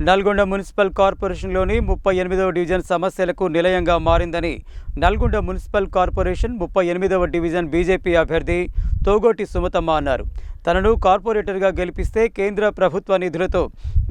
Nalgonda municipal కార్పొరేషన్లోని 38వ division సమస్యలకు నిలయంగా మారిందని నల్గొండ మున్సిపల్ కార్పొరేషన్ 38వ డివిజన్ బీజేపీ అభ్యర్థి తోగోటి సుమతమ్మ అన్నారు. తనను కార్పొరేటర్గా గెలిపిస్తే కేంద్ర ప్రభుత్వ నిధులతో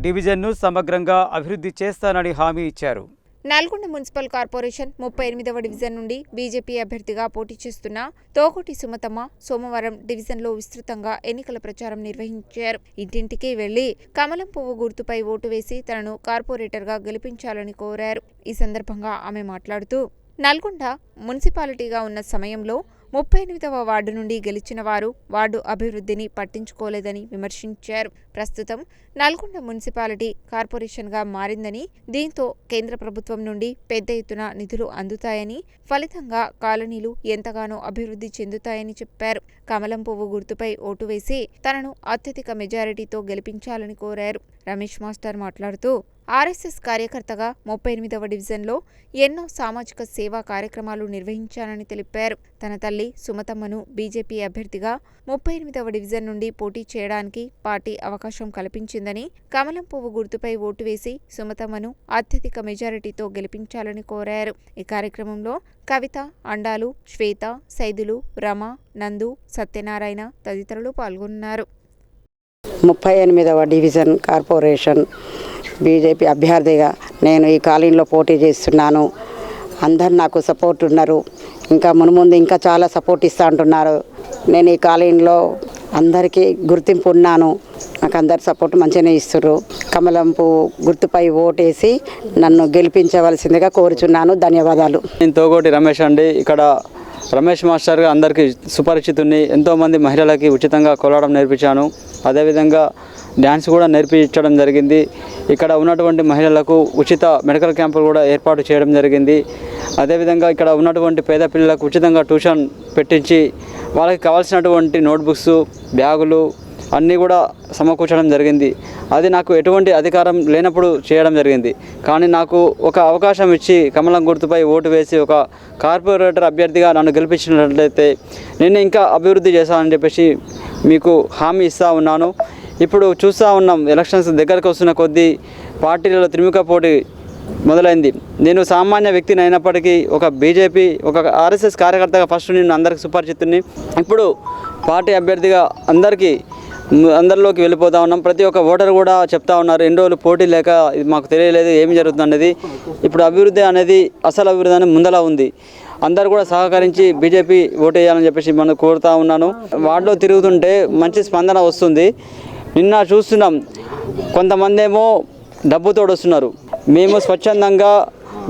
డివిజన్ను సమగ్రంగా అభివృద్ధి చేస్తానని హామీ ఇచ్చారు. నల్గొండ మున్సిపల్ కార్పొరేషన్ 38వ డివిజన్ నుండి బీజేపీ అభ్యర్థిగా పోటీ చేస్తున్న తోగోటి సుమతమ్మ సోమవారం డివిజన్లో విస్తృతంగా ఎన్నికల ప్రచారం నిర్వహించారు. ఇంటింటికి వెళ్లి కమలం పువ్వు గుర్తుపై ఓటు వేసి తనను కార్పొరేటర్గా గెలిపించాలని కోరారు. ఈ సందర్భంగా ఆమె మాట్లాడుతూ నల్గొండ మున్సిపాలిటీగా ఉన్న సమయంలో 38వ వార్డు నుండి గెలిచిన వారు వార్డు అభివృద్ధిని పట్టించుకోలేదని విమర్శించారు. ప్రస్తుతం నల్గొండ మున్సిపాలిటీ కార్పొరేషన్గా మారిందని, దీంతో కేంద్ర ప్రభుత్వం నుండి పెద్ద ఎత్తున నిధులు అందుతాయని, ఫలితంగా కాలనీలు ఎంతగానో అభివృద్ధి చెందుతాయని చెప్పారు. కమలం పువ్వు గుర్తుపై ఓటు వేసి తనను అత్యధిక మెజారిటీతో గెలిపించాలని కోరారు. రమేష్ మాస్టర్ మాట్లాడుతూ ఆర్ఎస్ఎస్ కార్యకర్తగా 38వ డివిజన్లో ఎన్నో సామాజిక సేవా కార్యక్రమాలు నిర్వహించానని తెలిపారు. తన తల్లి సుమతమ్మను బీజేపీ అభ్యర్థిగా 38వ డివిజన్ నుండి పోటీ చేయడానికి పార్టీ అవకాశం కల్పించిందని, కమలం పువ్వు గుర్తుపై ఓటు వేసి సుమతమ్మను అత్యధిక మెజారిటీతో గెలిపించాలని కోరారు. ఈ కార్యక్రమంలో కవిత, అండాలు, శ్వేత, సైదులు, రమ, నందు, సత్యనారాయణ తదితరులు పాల్గొన్నారు. 38వ డివిజన్ కార్పొరేషన్ బీజేపీ అభ్యర్థిగా నేను ఈ కాలనీలో పోటీ చేస్తున్నాను. అందరు నాకు సపోర్ట్ ఉన్నారు. ఇంకా మున్ముందు ఇంకా చాలా సపోర్ట్ ఇస్తూ అంటున్నారు. నేను ఈ కాలనీలో అందరికీ గుర్తింపు ఉన్నాను. నాకు అందరు సపోర్ట్ మంచిగానే ఇస్తున్నారు. కమలంపు గుర్తుపై ఓటేసి నన్ను గెలిపించవలసిందిగా కోరుచున్నాను. ధన్యవాదాలు. నేను తోగోటి రమేష్ అండి. ఇక్కడ రమేష్ మాస్టర్గా అందరికీ సుపరిచితుని. ఎంతోమంది మహిళలకి ఉచితంగా కొలవడం నేర్పించాను. అదేవిధంగా డ్యాన్స్ కూడా నేర్పించడం జరిగింది. ఇక్కడ ఉన్నటువంటి మహిళలకు ఉచిత మెడికల్ క్యాంపులు కూడా ఏర్పాటు చేయడం జరిగింది. అదేవిధంగా ఇక్కడ ఉన్నటువంటి పేద పిల్లలకు ఉచితంగా ట్యూషన్ పెట్టించి వాళ్ళకి కావాల్సినటువంటి నోట్బుక్స్, బ్యాగులు అన్నీ కూడా సమకూర్చడం జరిగింది. అది నాకు ఎటువంటి అధికారం లేనప్పుడు చేయడం జరిగింది. కానీ నాకు ఒక అవకాశం ఇచ్చి కమలం గుర్తుపై ఓటు వేసి ఒక కార్పొరేటర్ అభ్యర్థిగా నన్ను గెలిపించినట్లయితే నేను ఇంకా అభివృద్ధి చేస్తానని చెప్పేసి మీకు హామీ ఇస్తూ ఉన్నాను. ఇప్పుడు చూస్తూ ఉన్నాం, ఎలక్షన్స్ దగ్గరకు వస్తున్న కొద్దీ పార్టీలలో త్రిముఖ పోటీ మొదలైంది. నేను సామాన్య వ్యక్తిని అయినప్పటికీ ఒక బీజేపీ, ఒక ఆర్ఎస్ఎస్ కార్యకర్తగా ఫస్ట్ నేను అందరికి సుపరిచితుని. ఇప్పుడు పార్టీ అభ్యర్థిగా అందరిలోకి వెళ్ళిపోతూ ఉన్నాం. ప్రతి ఒక్క ఓటర్ కూడా చెప్తా ఉన్నారు, ఎన్ని రోజులు పోటీ లేక మాకు తెలియలేదు ఏమి జరుగుతుంది అనేది. ఇప్పుడు అభివృద్ధి అనేది, అసలు అభివృద్ధి అనేది ముందలా ఉంది. అందరూ కూడా సహకరించి బీజేపీ ఓటు వేయాలని చెప్పేసి మనం కోరుతూ ఉన్నాను. వార్డులో తిరుగుతుంటే మంచి స్పందన వస్తుంది. నిన్న చూస్తున్నాం, కొంతమంది ఏమో డబ్బుతోడు వస్తున్నారు. మేము స్వచ్ఛందంగా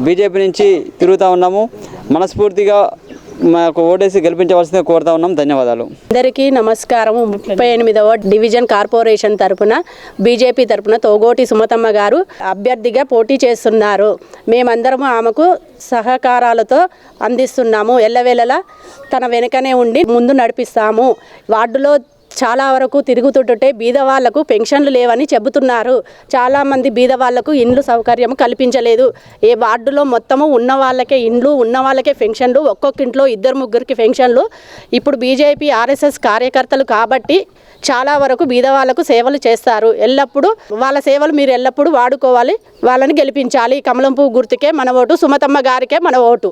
బీజేపీ నుంచి తిరుగుతూ ఉన్నాము. మనస్ఫూర్తిగా మాకు ఓటేసి గెలిపించవలసిందిగా కోరుతా ఉన్నాం. ధన్యవాదాలు. అందరికీ నమస్కారం. 38వ డివిజన్ కార్పొరేషన్ తరపున బీజేపీ తరపున తోగోటి సుమతమ్మ గారు అభ్యర్థిగా పోటీ చేస్తున్నారు. మేమందరము ఆమెకు సహకారాలతో అందిస్తున్నాము. ఎల్లవేళలా తన వెనుకనే ఉండి ముందు నడిపిస్తాము. వార్డులో చాలా వరకు తిరుగుతుంటే బీదవాళ్లకు పెన్షన్లు లేవని చెబుతున్నారు. చాలామంది బీదవాళ్లకు ఇండ్లు సౌకర్యం కల్పించలేదు. ఏ వార్డులో మొత్తము ఉన్న వాళ్ళకే ఇండ్లు, ఉన్న వాళ్ళకే పెన్షన్లు, ఒక్కొక్క ఇంట్లో 2-3కి పెన్షన్లు. ఇప్పుడు బీజేపీ ఆర్ఎస్ఎస్ కార్యకర్తలు కాబట్టి చాలా వరకు బీదవాళ్లకు సేవలు చేస్తారు. ఎల్లప్పుడూ వాళ్ళ సేవలు మీరు ఎల్లప్పుడూ వాడుకోవాలి. వాళ్ళని గెలిపించాలి. కమలం పువ్వు గుర్తుకే మన ఓటు, సుమతమ్మ గారికే మన ఓటు.